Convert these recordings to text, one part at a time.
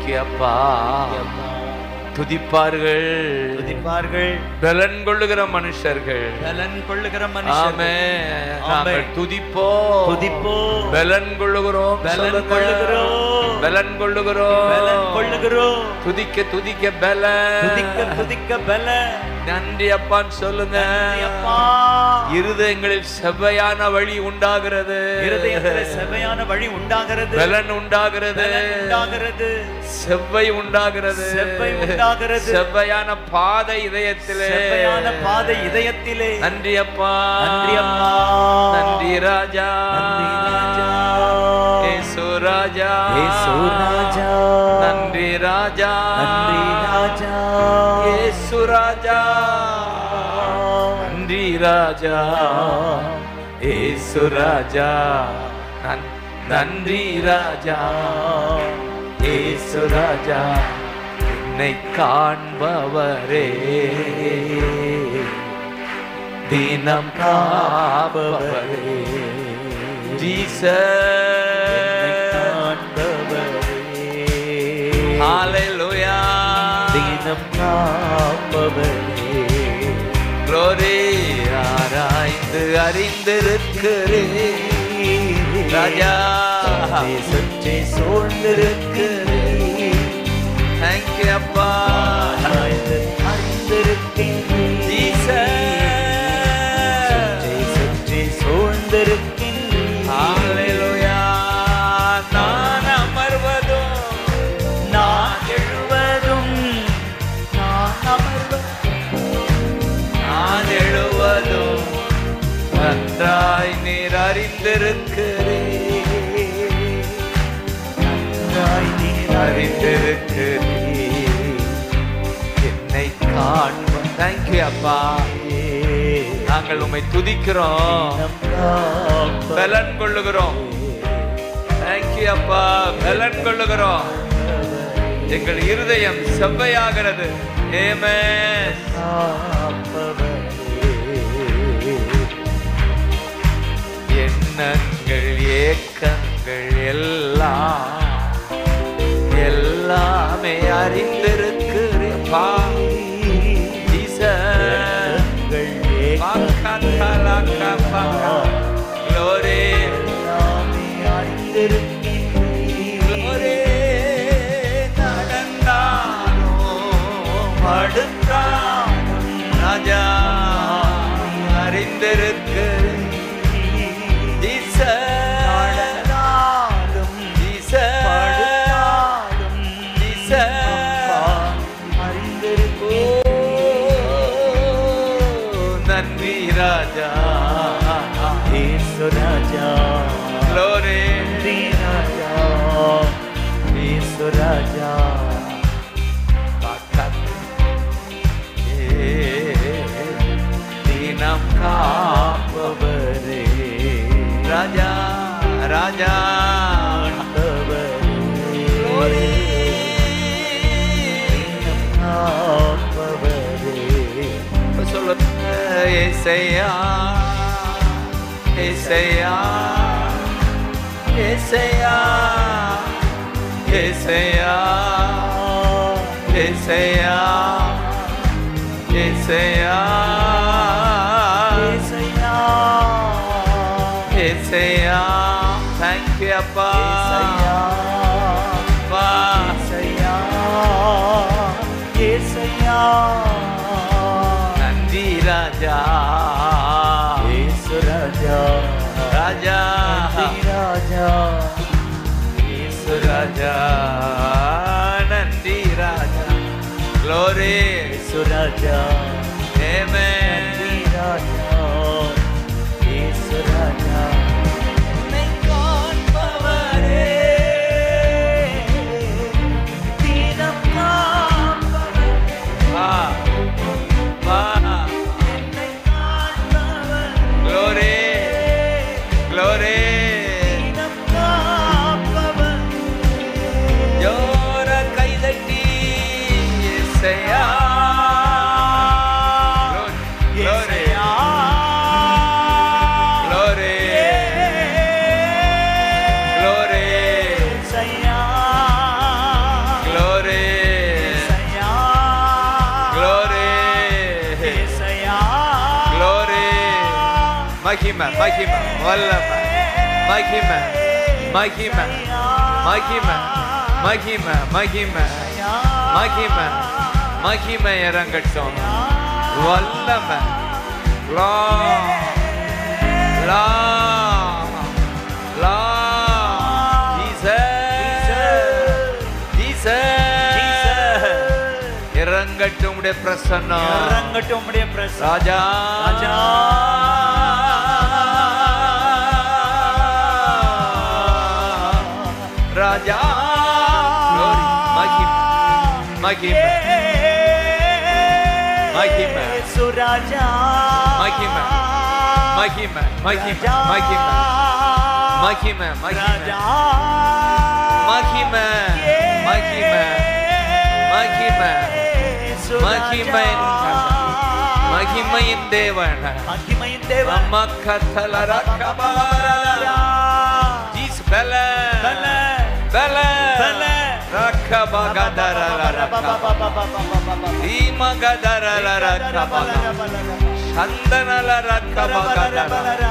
you அப்பா. துதிப்பார்கள் பலன் கொள்ளுகிற மனுஷர்கள். ஆமென். நாங்கள் துதிப்போம் பலன் கொள்ளுகிறோம். பலன் கொள்ளுகிறோம். துதிக்க பலன். நன்றி அப்பான்னு சொல்லுங்க. இருதயங்களில் செவ்வையான வழி உண்டாகிறது. பலன் உண்டாகிறது. செவ்வை உண்டாகிறது. செவ்வையான பாதை இதயத்திலே. நன்றி அப்பா. நன்றி ராஜா. ஏசு ராஜா. நன்றி ராஜா. ஏசு ராஜா. நன்றி ராஜா. ஏசு ராஜா. நன்றி ராஜா. ஏசு ராஜா. என்னை காண்பவரே தினம் காப்பவரே. ஹalleluya. தினம் காப்பவரே. glory. ஆராய்ந்து அறிந்திருக்கிறேன் ராஜா. சற்றே சூழ்ந்திருக்கிறேன். thank you அப்பா. அறிந்திருக்கிறேன் சற்றே சூழ்ந்திருக்கிறேன். ஹalleluya. நான் அமர்வதும் நான் எழுவதும் நான் எழுவதும் நன்றாய் நீர் அறிந்திருக்கிறேன். என்னை காண்ப. தேங்க்யூ அப்பா. நாங்கள் உம்மை துதிக்கிறோம் பலன் கொள்ளுகிறோம். தேங்க்யூ அப்பா. பலன் கொள்ளுகிறோம். எங்கள் இருதயம் செவ்வையாகிறது. ஆமென். எண்ணங்கள் ஏக்கங்கள் எல்லாமே அறிந்திருக்கிறேப்பா. ராஜா அறிந்திருக்கிறேன். நன்றி ராஜா. ஏசு ராஜா. glory. ராஜா. ஏசு ராஜா. தினம் காப்பவரே ராஜா. ராஜா சொல்ல. ஏசையா. ஏசையா. ஏசையா. ஏசையா. ஏசையா. ஏசையா. ஏசையா. தேங்க்யூ அப்பா. நன்றி ராஜா. ஏசு ராஜா. ராஜா. ராஜா. ஏசு ராஜா. நன்றி ராஜா. glory. ஏசு ராஜா. ஆமென். ராஜா. ஏசு ராஜா. ஜோர கைதட்டி ஏசையா. மகிமை மகிமை வல்லமை மகிமை மகிமை மகிமை மகிமை மகிமை மகிமை மகிமை இறங்கட்டும் வல்லமை லா லா லா இறங்கட்டும் உடைய பிரசன்னம் இறங்கட்டும் உடைய பிரசன்னம் ராஜா ராஜா ராஜா மகிமை மகிமை மகிமை சுராஜா மகிமை மகிமை மகிமை மகிமை மகிமை மகிமை மகிமை மகிமை மகிமை மகிமையின் மகிமையின் தேவன் மகிமையின் தேவன் மக்கத்தலர கபாரா ஜீஸ் பல பல பல பல ரக்கபகதரல ஈமகதரல ரக்கபக சந்தனல ரக்கபகதர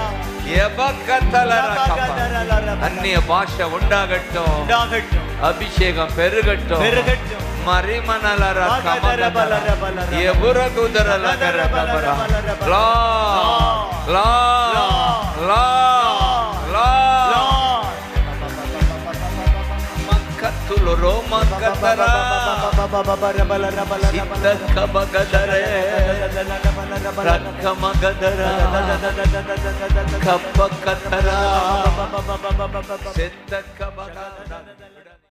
எபக்கத்தல ரக்கபக அந்நிய பாஷை உண்டாகட்டும் உண்டாகட்டும் அபிஷேகம் பெருகட்டும் பெருகட்டும் மரிமனல ரக்கபகதர எபுரகுதரல கரபர லா லா லா லா மக்கத்துலோ மக்கதரா சித்தக்கபகதரே ரக்கமகதரா கப்பக்கதரா சித்தக்கபகதரா